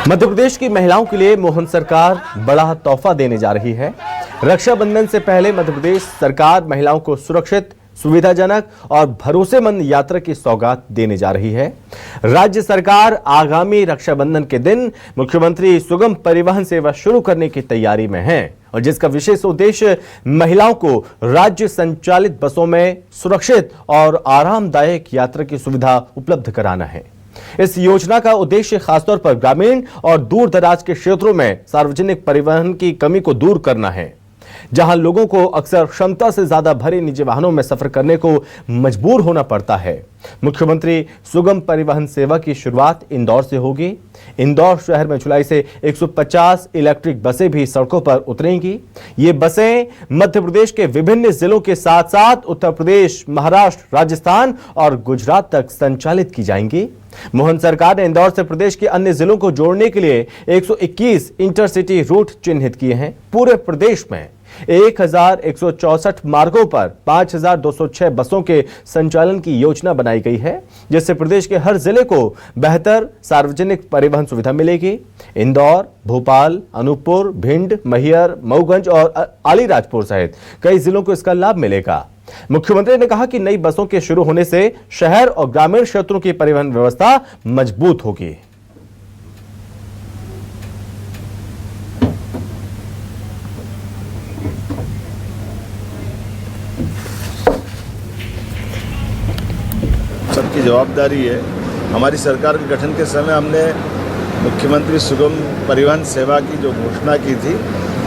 मध्य प्रदेश की महिलाओं के लिए मोहन सरकार बड़ा तोहफा देने जा रही है। रक्षाबंधन से पहले मध्य प्रदेश सरकार महिलाओं को सुरक्षित, सुविधाजनक और भरोसेमंद यात्रा की सौगात देने जा रही है। राज्य सरकार आगामी रक्षाबंधन के दिन मुख्यमंत्री सुगम परिवहन सेवा शुरू करने की तैयारी में है और जिसका विशेष उद्देश्य महिलाओं को राज्य संचालित बसों में सुरक्षित और आरामदायक यात्रा की सुविधा उपलब्ध कराना है। इस योजना का उद्देश्य खासतौर पर ग्रामीण और दूर दराज के क्षेत्रों में सार्वजनिक परिवहन की कमी को दूर करना है, जहां लोगों को अक्सर क्षमता से ज्यादा भरे निजी वाहनों में सफर करने को मजबूर होना पड़ता है। मुख्यमंत्री सुगम परिवहन सेवा की शुरुआत इंदौर से होगी। इंदौर शहर में जुलाई से 150 इलेक्ट्रिक बसें भी सड़कों पर उतरेंगी। ये बसें मध्य प्रदेश के विभिन्न जिलों के साथ साथ उत्तर प्रदेश, महाराष्ट्र, राजस्थान और गुजरात तक संचालित की जाएंगी। मोहन सरकार ने इंदौर से प्रदेश के अन्य जिलों को जोड़ने के लिए 121 इंटरसिटी रूट चिन्हित किए हैं। पूरे प्रदेश में 1164 मार्गों पर 5206 बसों के संचालन की योजना बनाई गई है, जिससे प्रदेश के हर जिले को बेहतर सार्वजनिक परिवहन सुविधा मिलेगी। इंदौर, भोपाल, अनूपपुर, भिंड, मैहर, मऊगंज और अलीराजपुर सहित कई जिलों को इसका लाभ मिलेगा। मुख्यमंत्री ने कहा कि नई बसों के शुरू होने से शहर और ग्रामीण क्षेत्रों की परिवहन व्यवस्था मजबूत होगी। सबकी जवाबदारी है। हमारी सरकार के गठन के समय हमने मुख्यमंत्री सुगम परिवहन सेवा की जो घोषणा की थी,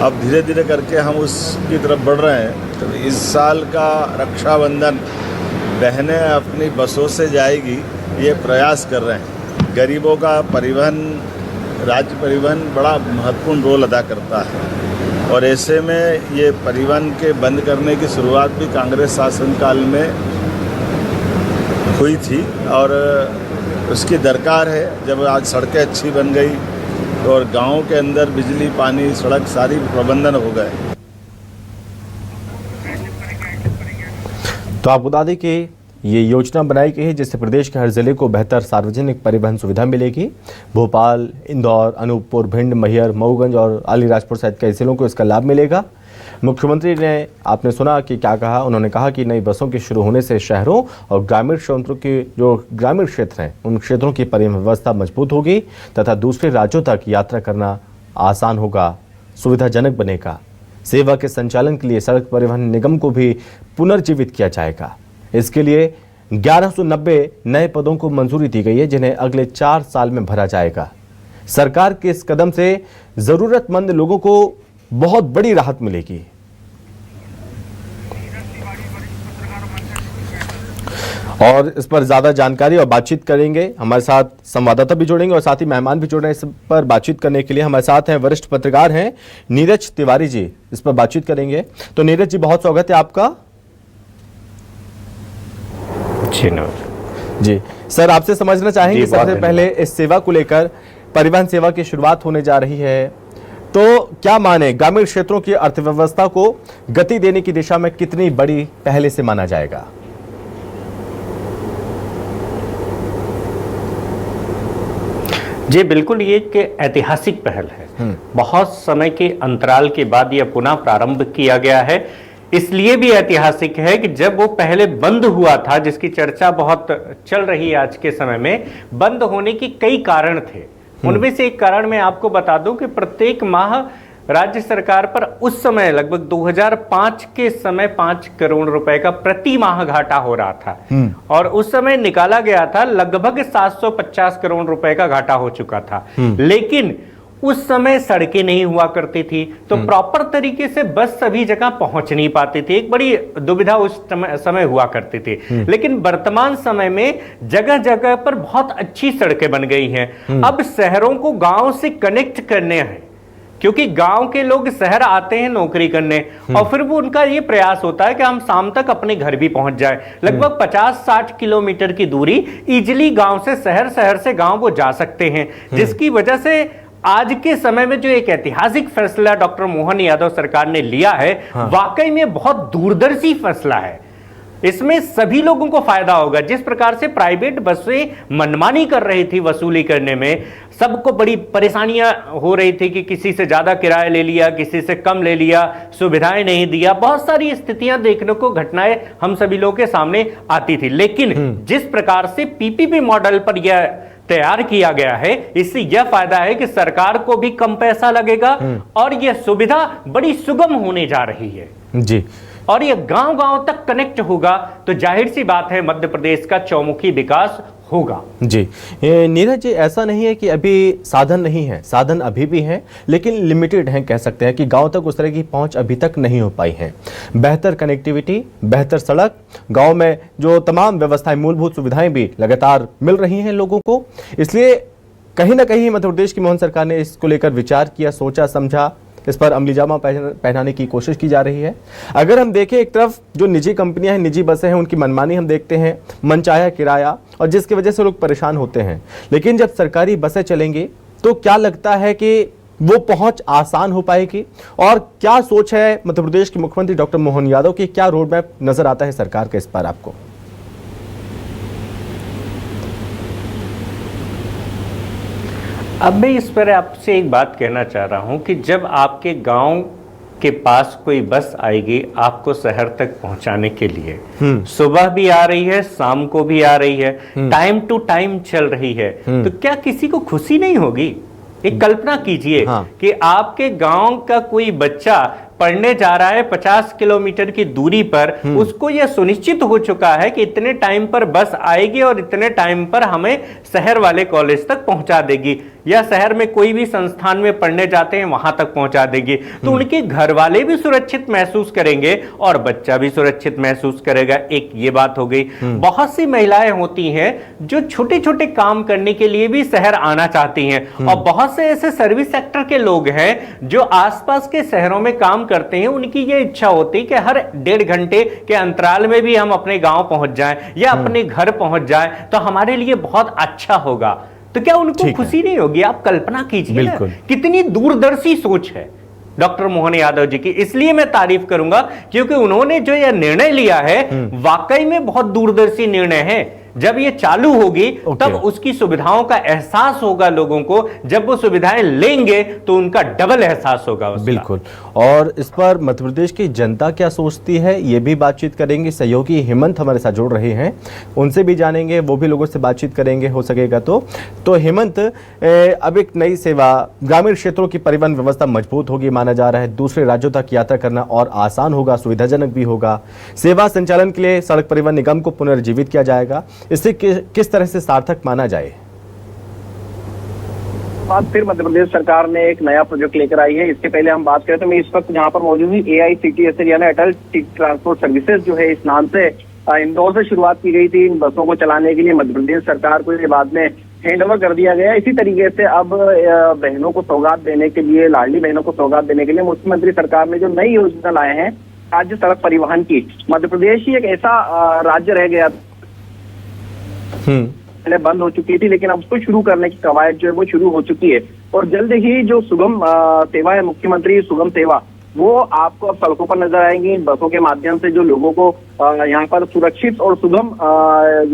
अब धीरे धीरे करके हम उसकी तरफ बढ़ रहे हैं। तो इस साल का रक्षाबंधन बहनें अपनी बसों से जाएगी, ये प्रयास कर रहे हैं। गरीबों का परिवहन, राज्य परिवहन बड़ा महत्वपूर्ण रोल अदा करता है और ऐसे में ये परिवहन के बंद करने की शुरुआत भी कांग्रेस शासनकाल में हुई थी और उसकी दरकार है। जब आज सड़कें अच्छी बन गई और गाँव के अंदर बिजली, पानी, सड़क सारी प्रबंधन हो गए। तो आपको बता दें कि ये योजना बनाई गई है जिससे प्रदेश के हर जिले को बेहतर सार्वजनिक परिवहन सुविधा मिलेगी। भोपाल, इंदौर, अनूपपुर, भिंड, मैहर, मऊगंज और अलीराजपुर सहित कई जिलों को इसका लाभ मिलेगा। मुख्यमंत्री ने, आपने सुना कि क्या कहा, उन्होंने कहा कि नई बसों के शुरू होने से शहरों और ग्रामीण क्षेत्रों के जो ग्रामीण क्षेत्र हैं उन क्षेत्रों की परिवहन व्यवस्था मजबूत होगी तथा दूसरे राज्यों तक यात्रा करना आसान होगा, सुविधाजनक बनेगा। सेवा के संचालन के लिए सड़क परिवहन निगम को भी पुनर्जीवित किया जाएगा। इसके लिए 1190 नए पदों को मंजूरी दी गई है, जिन्हें अगले 4 साल में भरा जाएगा। सरकार के इस कदम से जरूरतमंद लोगों को बहुत बड़ी राहत मिलेगी। और इस पर ज्यादा जानकारी और बातचीत करेंगे, हमारे साथ संवाददाता भी जुड़ेंगे और साथ ही मेहमान भी जुड़ रहे हैं। इस पर बातचीत करने के लिए हमारे साथ हैं वरिष्ठ पत्रकार हैं नीरज तिवारी जी, इस पर बातचीत करेंगे। तो नीरज जी, बहुत स्वागत है आपका। जी सर, आपसे समझना चाहेंगे सबसे पहले इस सेवा को लेकर, परिवहन सेवा की शुरुआत होने जा रही है, तो क्या माने ग्रामीण क्षेत्रों की अर्थव्यवस्था को गति देने की दिशा में कितनी बड़ी पहले से माना जाएगा? जी बिल्कुल, ये एक ऐतिहासिक पहल है। बहुत समय के अंतराल के बाद यह पुनः प्रारंभ किया गया है। इसलिए भी ऐतिहासिक है कि जब वो पहले बंद हुआ था, जिसकी चर्चा बहुत चल रही है आज के समय में, बंद होने के कई कारण थे। उनमें से एक कारण मैं आपको बता दूं कि प्रत्येक माह राज्य सरकार पर उस समय लगभग 2005 के समय 5 करोड़ रुपए का प्रति माह घाटा हो रहा था और उस समय निकाला गया था लगभग 750 करोड़ रुपए का घाटा हो चुका था। लेकिन उस समय सड़कें नहीं हुआ करती थी, तो प्रॉपर तरीके से बस सभी जगह पहुंच नहीं पाती थी। एक बड़ी दुविधा उस समय हुआ करती थी। लेकिन वर्तमान समय में जगह जगह पर बहुत अच्छी सड़कें बन गई हैं। अब शहरों को गांव से कनेक्ट करने हैं, क्योंकि गांव के लोग शहर आते हैं नौकरी करने और फिर वो उनका ये प्रयास होता है कि हम शाम तक अपने घर भी पहुंच जाए। लगभग 50-60 किलोमीटर की दूरी इजिली गांव से शहर, शहर से गांव वो जा सकते हैं, जिसकी वजह से आज के समय में जो एक ऐतिहासिक फैसला डॉक्टर मोहन यादव सरकार ने लिया है, वाकई में बहुत दूरदर्शी फैसला है। इसमें सभी लोगों को फायदा होगा। जिस प्रकार से प्राइवेट बसें मनमानी कर रही थी वसूली करने में, सबको बड़ी परेशानियां हो रही थी कि किसी से ज्यादा किराया ले लिया, किसी से कम ले लिया, सुविधाएं नहीं दिया, बहुत सारी स्थितियां देखने को, घटनाएं हम सभी लोगों के सामने आती थी। लेकिन जिस प्रकार से पीपीपी मॉडल पर यह तैयार किया गया है, इससे यह फायदा है कि सरकार को भी कम पैसा लगेगा और यह सुविधा बड़ी सुगम होने जा रही है जी, और ये गांव-गांव तक कनेक्ट होगा, तो जाहिर सी बात है मध्य प्रदेश का चौमुखी विकास होगा। जी नीरज जी, ऐसा नहीं है कि अभी साधन नहीं है, साधन अभी भी हैं, लेकिन लिमिटेड हैं, कह सकते हैं कि गांव तक उस तरह की पहुंच अभी तक नहीं हो पाई है। बेहतर कनेक्टिविटी, बेहतर सड़क, गांव में जो तमाम व्यवस्थाएं, मूलभूत सुविधाएं भी लगातार मिल रही हैं लोगों को। इसलिए कहीं ना कहीं मध्य प्रदेश की मोहन सरकार ने इसको लेकर विचार किया, सोचा समझा, इस पर अमलीजामा पहनाने की कोशिश की जा रही है। अगर हम देखें, एक तरफ जो निजी कंपनियां हैं, निजी बसें हैं, उनकी मनमानी हम देखते हैं, मनचाहा किराया, और जिसकी वजह से लोग परेशान होते हैं। लेकिन जब सरकारी बसें चलेंगी तो क्या लगता है कि वो पहुंच आसान हो पाएगी? और क्या सोच है मध्य प्रदेश के मुख्यमंत्री डॉक्टर मोहन यादव की, क्या रोड मैप नजर आता है सरकार का इस पर आपको? अब मैं इस पर आपसे एक बात कहना चाह रहा हूं कि जब आपके गांव के पास कोई बस आएगी आपको शहर तक पहुंचाने के लिए, सुबह भी आ रही है, शाम को भी आ रही है, टाइम टू टाइम चल रही है, तो क्या किसी को खुशी नहीं होगी? एक कल्पना कीजिए कि आपके गांव का कोई बच्चा पढ़ने जा रहा है 50 किलोमीटर की दूरी पर, उसको यह सुनिश्चित हो चुका है कि इतने टाइम पर बस आएगी और इतने टाइम पर हमें शहर वाले कॉलेज तक पहुंचा देगी, या शहर में कोई भी संस्थान में पढ़ने जाते हैं वहां तक पहुंचा देगी। तो उनके घर वाले भी सुरक्षित महसूस करेंगे और बच्चा भी सुरक्षित महसूस करेगा। एक ये बात हो गई। बहुत सी महिलाएं होती हैं जो छोटे छोटे काम करने के लिए भी शहर आना चाहती हैं, और बहुत से ऐसे सर्विस सेक्टर के लोग हैं जो आसपास के शहरों में काम करते हैं। उनकी ये इच्छा होती है कि हर 1.5 घंटे के अंतराल में भी हम अपने गांव पहुंच जाएं या अपने घर पहुंच जाएं तो हमारे लिए बहुत अच्छा होगा। तो क्या उनको खुशी नहीं होगी? आप कल्पना कीजिए ना, कितनी दूरदर्शी सोच है डॉक्टर मोहन यादव जी की। इसलिए मैं तारीफ करूंगा क्योंकि उन्होंने जो यह निर्णय लिया है वाकई में बहुत दूरदर्शी निर्णय है। जब ये चालू होगी तब उसकी सुविधाओं का एहसास होगा लोगों को, जब वो सुविधाएं लेंगे तो उनका डबल एहसास होगा उसका। बिल्कुल। और इस पर मध्य प्रदेश की जनता क्या सोचती है ये भी बातचीत करेंगे। सहयोगी हेमंत हमारे साथ जुड़ रहे हैं, उनसे भी जानेंगे, वो भी लोगों से बातचीत करेंगे हो सकेगा तो हेमंत, अब एक नई सेवा, ग्रामीण क्षेत्रों की परिवहन व्यवस्था मजबूत होगी माना जा रहा है, दूसरे राज्यों तक यात्रा करना और आसान होगा, सुविधाजनक भी होगा, सेवा संचालन के लिए सड़क परिवहन निगम को पुनर्जीवित किया जाएगा। इसे किस तरह से सार्थक माना जाए? बात फिर मध्य प्रदेश सरकार ने एक नया प्रोजेक्ट लेकर आई है। इसके पहले हम बात करें तो मैं इस वक्त यहाँ पर मौजूद हूँ AICTS यानी अटल ट्रांसपोर्ट सर्विसेज जो है, इस नाम से इंदौर से शुरुआत की गई थी इन बसों को चलाने के लिए। मध्य प्रदेश सरकार को ये बाद में हैंडओवर कर दिया गया। इसी तरीके से अब बहनों को सौगात देने के लिए, लाडली बहनों को सौगात देने के लिए मुख्यमंत्री सरकार ने जो नई योजना लाए हैं राज्य सड़क परिवहन की, मध्य प्रदेश ही एक ऐसा राज्य रह गया पहले बंद हो चुकी थी, लेकिन अब उसको शुरू करने की कवायद जो है वो शुरू हो चुकी है। और जल्द ही जो सुगम सेवा है, मुख्यमंत्री सुगम सेवा, वो आपको अब सड़कों पर नजर आएंगी। इन बसों के माध्यम से जो लोगों को यहाँ पर सुरक्षित और सुगम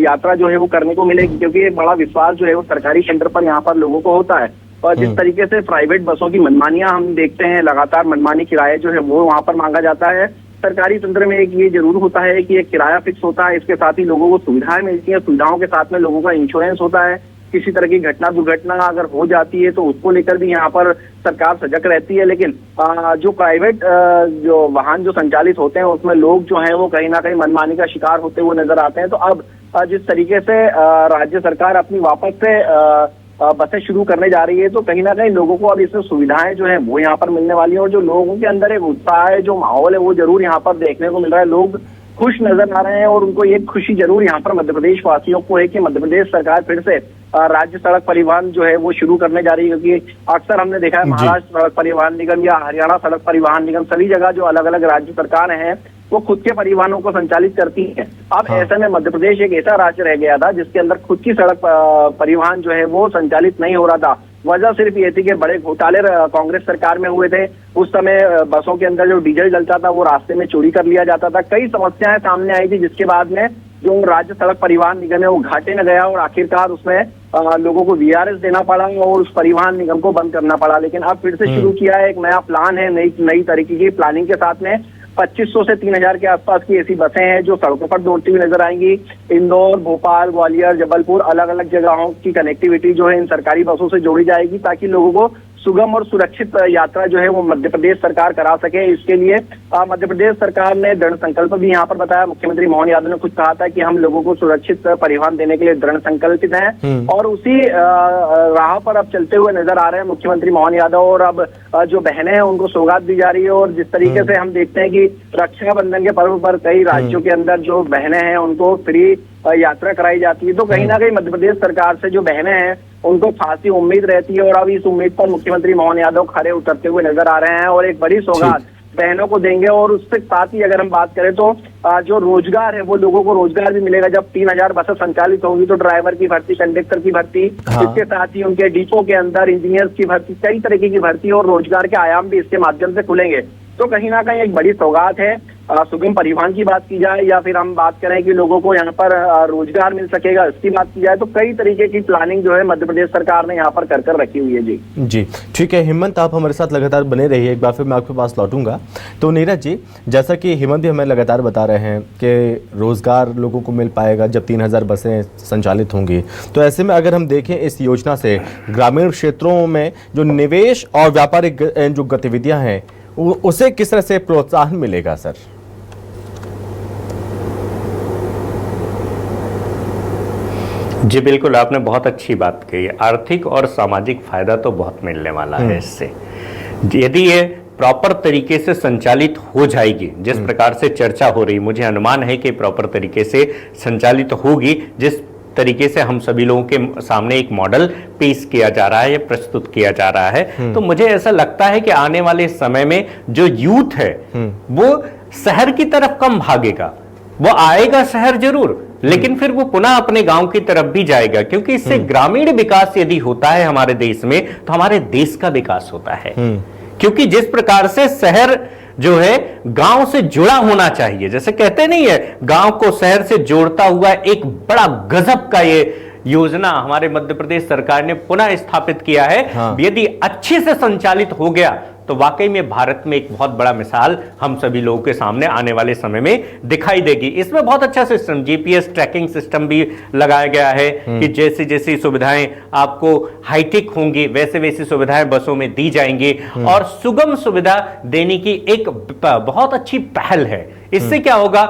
यात्रा जो है वो करने को मिलेगी, क्योंकि एक बड़ा विश्वास जो है वो सरकारी केंद्र पर यहाँ पर लोगों को होता है। और जिस तरीके से प्राइवेट बसों की मनमानियां हम देखते हैं, लगातार मनमानी किराया जो है वो वहां पर मांगा जाता है। सरकारी तंत्र में एक ये जरूर होता है कि एक किराया फिक्स होता है, इसके साथ ही लोगों को सुविधाएं मिलती हैं, सुविधाओं के साथ में लोगों का इंश्योरेंस होता है। किसी तरह की घटना दुर्घटना अगर हो जाती है तो उसको लेकर भी यहाँ पर सरकार सजग रहती है। लेकिन जो प्राइवेट जो वाहन जो संचालित होते हैं उसमें लोग जो हैं वो कहीं ना कहीं मनमानी का शिकार होते हुए नजर आते हैं। तो अब जिस तरीके से राज्य सरकार अपनी वापस से बसें शुरू करने जा रही है तो कहीं ना कहीं लोगों को अब इसमें सुविधाएं जो है वो यहाँ पर मिलने वाली है। और जो लोगों के अंदर एक उत्साह है, जो माहौल है, वो जरूर यहाँ पर देखने को मिल रहा है। लोग खुश नजर आ रहे हैं और उनको ये खुशी जरूर यहाँ पर मध्य प्रदेश वासियों को है कि मध्य प्रदेश सरकार फिर से राज्य सड़क परिवहन जो है वो शुरू करने जा रही है। क्योंकि अक्सर हमने देखा है महाराष्ट्र सड़क परिवहन निगम या हरियाणा सड़क परिवहन निगम, सभी जगह जो अलग अलग राज्य सरकारें हैं वो खुद के परिवहनों को संचालित करती हैं। अब ऐसे में मध्य प्रदेश एक ऐसा राज्य रह गया था जिसके अंदर खुद की सड़क परिवहन जो है वो संचालित नहीं हो रहा था। वजह सिर्फ ये थी कि बड़े घोटाले कांग्रेस सरकार में हुए थे। उस समय बसों के अंदर जो डीजल डलता था वो रास्ते में चोरी कर लिया जाता था। कई समस्याएं सामने आई थी जिसके बाद में जो राज्य सड़क परिवहन निगम है वो घाटे में गया और आखिरकार उसमें लोगों को वीआरएस देना पड़ा और उस परिवहन निगम को बंद करना पड़ा। लेकिन अब फिर से शुरू किया है, एक नया प्लान है, नई तरीके की प्लानिंग के साथ में 2500 से 3000 के आसपास की ऐसी बसें हैं जो सड़कों पर दौड़ती हुई नजर आएंगी। इंदौर, भोपाल, ग्वालियर, जबलपुर, अलग अलग जगहों की कनेक्टिविटी जो है इन सरकारी बसों से जोड़ी जाएगी ताकि लोगों को सुगम और सुरक्षित यात्रा जो है वो मध्य प्रदेश सरकार करा सके। इसके लिए मध्य प्रदेश सरकार ने दृढ़ संकल्प भी यहाँ पर बताया। मुख्यमंत्री मोहन यादव ने खुद कहा था कि हम लोगों को सुरक्षित परिवहन देने के लिए दृढ़ संकल्पित हैं और उसी राह पर अब चलते हुए नजर आ रहे हैं मुख्यमंत्री मोहन यादव। और अब जो बहनें हैं उनको सौगात दी जा रही है और जिस तरीके से हम देखते हैं कि रक्षाबंधन के पर्व पर कई राज्यों के अंदर जो बहनें हैं उनको फ्री यात्रा कराई जाती है, तो कहीं ना कहीं मध्य प्रदेश सरकार से जो बहनें हैं उनको खासी उम्मीद रहती है और अब इस उम्मीद पर मुख्यमंत्री मोहन यादव खरे उतरते हुए नजर आ रहे हैं और एक बड़ी सौगात बहनों को देंगे। और उसके साथ ही अगर हम बात करें तो जो रोजगार है वो लोगों को रोजगार भी मिलेगा। जब 3000 बसें संचालित होंगी तो ड्राइवर की भर्ती, कंडक्टर की भर्ती, इसके साथ ही उनके डिपो के अंदर इंजीनियर्स की भर्ती, कई तरीके की भर्ती और रोजगार के आयाम भी इसके माध्यम से खुलेंगे। तो कहीं ना कहीं एक बड़ी सौगात है। सुगम परिवहन की बात की जाए या फिर हम बात करें कि लोगों को यहाँ पर रोजगार मिल सकेगा, इसकी बात की जाए तो कई तरीके की प्लानिंग जो है मध्य प्रदेश सरकार ने यहाँ पर कर रखी हुई है। जी ठीक है हिम्मत, आप हमारे साथ लगातार बने रहिए। एक बार फिर मैं आपके पास लौटूंगा। तो नीरज जी, जैसा कि हिम्मत भी हमें लगातार बता रहे हैं कि रोजगार लोगों को मिल पाएगा जब 3000 बसें संचालित होंगी, तो ऐसे में अगर हम देखें इस योजना से ग्रामीण क्षेत्रों में जो निवेश और व्यापारिक जो गतिविधियां हैं उसे किस तरह से प्रोत्साहन मिलेगा सर? जी बिल्कुल, आपने बहुत अच्छी बात कही। आर्थिक और सामाजिक फायदा तो बहुत मिलने वाला है इससे, यदि ये प्रॉपर तरीके से संचालित हो जाएगी। जिस प्रकार से चर्चा हो रही, मुझे अनुमान है कि प्रॉपर तरीके से संचालित होगी। जिस तरीके से हम सभी लोगों के सामने एक मॉडल पेश किया जा रहा है या प्रस्तुत किया जा रहा है, तो मुझे ऐसा लगता है कि आने वाले समय में जो यूथ है वो शहर की तरफ कम भागेगा। वो आएगा शहर जरूर, लेकिन फिर वो पुनः अपने गांव की तरफ भी जाएगा, क्योंकि इससे ग्रामीण विकास यदि होता है हमारे देश में तो हमारे देश का विकास होता है। क्योंकि जिस प्रकार से शहर जो है गांव से जुड़ा होना चाहिए, जैसे कहते नहीं है गांव को शहर से जोड़ता हुआ एक बड़ा गजब का ये योजना हमारे मध्य प्रदेश सरकार ने पुनः स्थापित किया है। यदि अच्छे से संचालित हो गया तो वाकई में भारत में एक बहुत बड़ा मिसाल हम सभी लोगों के सामने आने वाले समय में दिखाई देगी। इसमें बहुत अच्छा सिस्टम, जीपीएस ट्रैकिंग सिस्टम भी लगाया गया है कि जैसी जैसी सुविधाएं आपको हाईटेक होंगी वैसे वैसी सुविधाएं बसों में दी जाएंगी और सुगम सुविधा देने की एक बहुत अच्छी पहल है। इससे क्या होगा,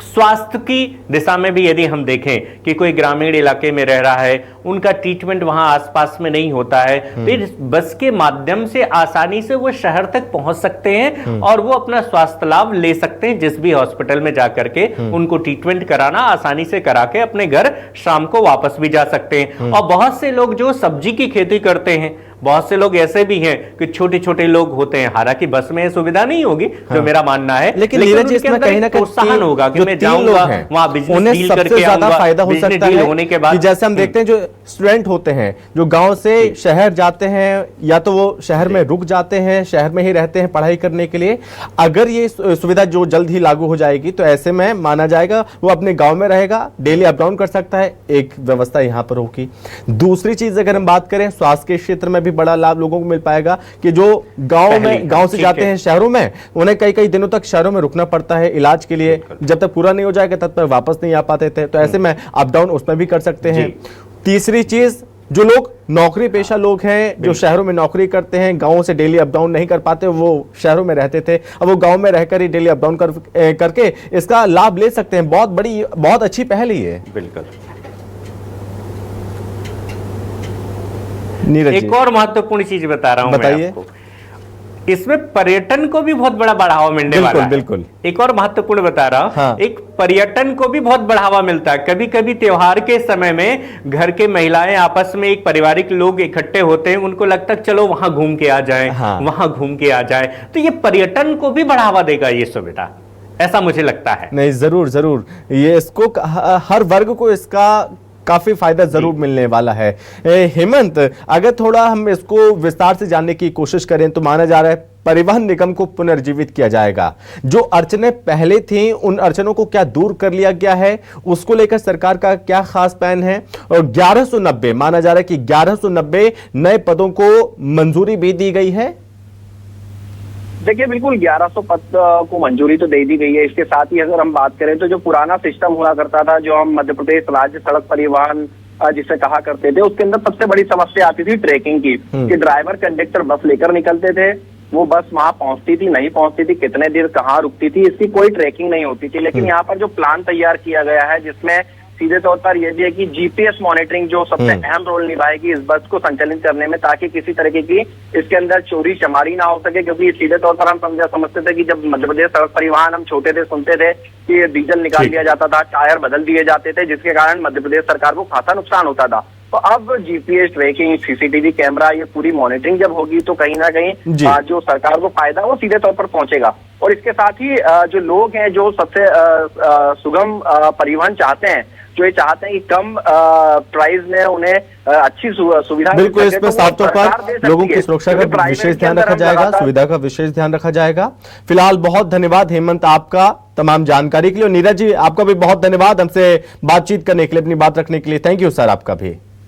स्वास्थ्य की दिशा में भी यदि हम देखें कि कोई ग्रामीण इलाके में रह रहा है, उनका ट्रीटमेंट वहां आसपास में नहीं होता है, फिर बस के माध्यम से आसानी से वो शहर तक पहुंच सकते हैं और वो अपना स्वास्थ्य लाभ ले सकते हैं। जिस भी हॉस्पिटल में जाकर के उनको ट्रीटमेंट कराना आसानी से करा के अपने घर शाम को वापस भी जा सकते हैं। और बहुत से लोग जो सब्जी की खेती करते हैं, बहुत से लोग ऐसे भी हैं कि छोटे छोटे लोग होते हैं, हालांकि बस में सुविधा नहीं होगी जो मेरा मानना है, लेकिन इसमें कहीं ना कहीं प्रोत्साहन होगा कि मैं जाऊंगा वहां बिजनेस डील करके आऊंगा। फायदा हो सकता है होने के बाद जैसे हम देखते हैं जो स्टूडेंट होते हैं जो गांव से शहर जाते हैं, या तो वो शहर में रुक जाते हैं, शहर में ही रहते हैं पढ़ाई करने के लिए, अगर ये सुविधा जो जल्द ही लागू हो जाएगी तो ऐसे में माना जाएगा वो अपने गांव में रहेगा, डेली अप डाउन कर सकता है, एक व्यवस्था यहां पर होगी। दूसरी चीज अगर हम बात करें स्वास्थ्य के क्षेत्र में बड़ा लाभ लोगों को मिल पाएगा कि जो गांव से जाते हैं शहरों में, उन्हें कई कई दिनों तक शहरों में रुकना पड़ता है इलाज के लिए, जब तक पूरा नहीं हो जाएगा तब तक वापस नहीं आ पाते थे, तो ऐसे में अप डाउन उसमें भी कर सकते हैं। तीसरी चीज, जो लोग नौकरी पेशा लोग हैं जो शहरों में नौकरी करते हैं, गांवों से डेली अप डाउन नहीं कर पाते, वो शहरों में रहते थे, अब वो गांव में रहकर ही डेली अप डाउन करके इसका लाभ ले सकते हैं। बहुत अच्छी पहल ही है। बिल्कुल। एक और महत्वपूर्ण चीज बता रहा हूं मैं आपको, इसमें पर्यटन को भी बहुत बड़ा बढ़ावा मिलने वाला है। बिल्कुल। एक और महत्वपूर्ण बता रहा हूं, एक पर्यटन को भी बहुत बढ़ावा मिलता है। कभी कभी त्योहार के समय में घर के महिलाएं आपस में एक पारिवारिक लोग इकट्ठे होते हैं, उनको लगता है चलो वहां घूम के आ जाए, वहां घूम के आ जाए, तो ये पर्यटन को भी बढ़ावा देगा ये सुविधा, ऐसा मुझे लगता है। नहीं, जरूर ये इसको हर वर्ग को इसका काफी फायदा जरूर मिलने वाला है। हेमंत, अगर थोड़ा हम इसको विस्तार से जानने की कोशिश करें तो माना जा रहा है परिवहन निगम को पुनर्जीवित किया जाएगा। जो अड़चनें पहले थी उन अड़चनों को क्या दूर कर लिया गया है, उसको लेकर सरकार का क्या खास प्लान है? और 1190 माना जा रहा है कि 1190 नए पदों को मंजूरी भी दी गई है। देखिए, बिल्कुल 1100 पद को मंजूरी तो दे दी गई है। इसके साथ ही अगर हम बात करें तो जो पुराना सिस्टम हुआ करता था, जो हम मध्य प्रदेश राज्य सड़क परिवहन जिसे कहा करते थे, उसके अंदर सबसे बड़ी समस्या आती थी ट्रैकिंग की, कि ड्राइवर कंडक्टर बस लेकर निकलते थे, वो बस वहां पहुंचती थी नहीं पहुंचती थी, कितने देर कहाँ रुकती थी, इसकी कोई ट्रैकिंग नहीं होती थी। लेकिन यहाँ पर जो प्लान तैयार किया गया है, जिसमें सीधे तौर पर यह भी है कि जीपीएस मॉनिटरिंग जो सबसे अहम रोल निभाएगी इस बस को संचालित करने में, ताकि किसी तरीके की इसके अंदर चोरी चमारी ना हो सके। क्योंकि सीधे तौर पर हम समझते थे कि जब मध्य प्रदेश सड़क परिवहन हम छोटे थे, सुनते थे कि डीजल निकाल दिया जाता था, टायर बदल दिए जाते थे, जिसके कारण मध्य प्रदेश सरकार को खासा नुकसान होता था। तो अब जीपीएस ट्रैकिंग, सीसीटीवी कैमरा, ये पूरी मॉनिटरिंग जब होगी तो कहीं ना कहीं जो सरकार को फायदा वो सीधे तौर पर पहुंचेगा। और इसके साथ ही जो लोग हैं जो सबसे सुगम परिवहन चाहते हैं, जो ये चाहते हैं कि कम प्राइस में उन्हें अच्छी सुविधा, बिल्कुल इसमें साफ तौर पर लोगों की सुरक्षा का विशेष ध्यान रखा जाएगा, सुविधा का विशेष ध्यान रखा जाएगा। फिलहाल बहुत धन्यवाद हेमंत आपका तमाम जानकारी के लिए। नीरज जी, आपका भी बहुत धन्यवाद हमसे बातचीत करने के लिए, अपनी बात रखने के लिए। थैंक यू सर, आपका भी।